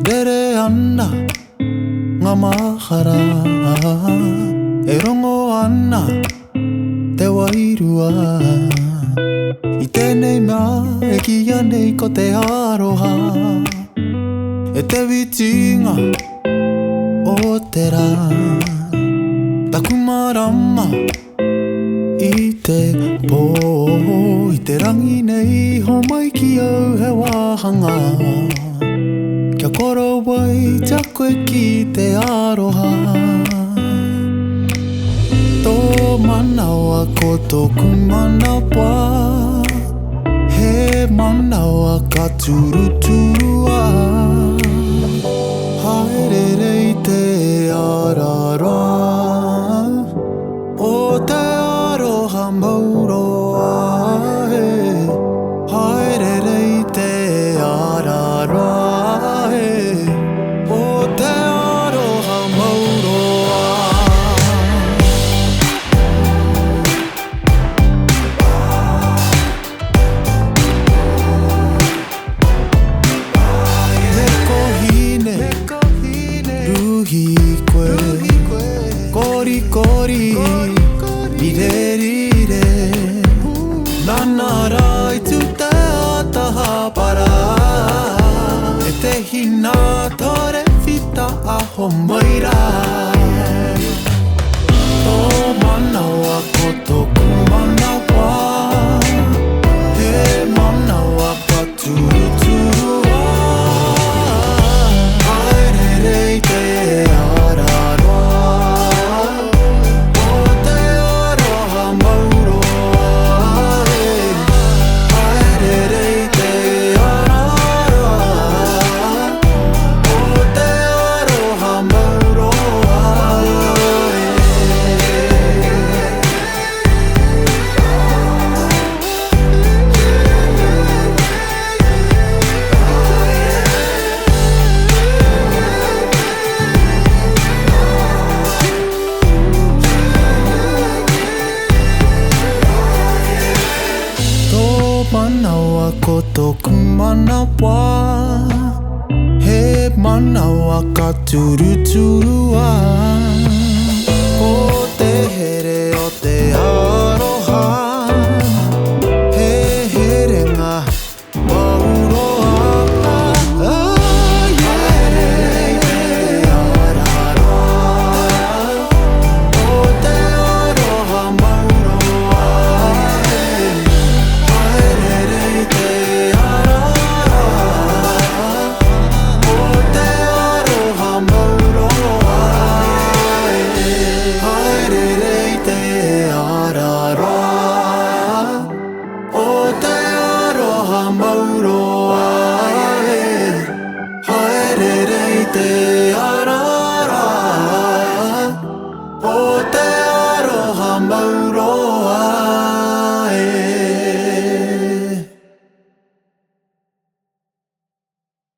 Rere ana ngā mahara E rongo ana te wairua I tēnei mea e kia nei ko te aroha E te witinga o te rā Taku marama I te pō I te rangi nei ho mai ki au he wāhanga Kia koro wai tia koe ki te aroha Tō manawa ko tōku manapā He manawa ka turuturua Haerere I te arara O te aroha mauroa he Haerere I te arara Kori kori, rire rire Nana rai tu te ataha para E te hina tore whita aho maira Tō manawa ko tōku manawa He manawa ka turuturua Haerere I te Manawa ko tōku manapā He manawa ka turuturua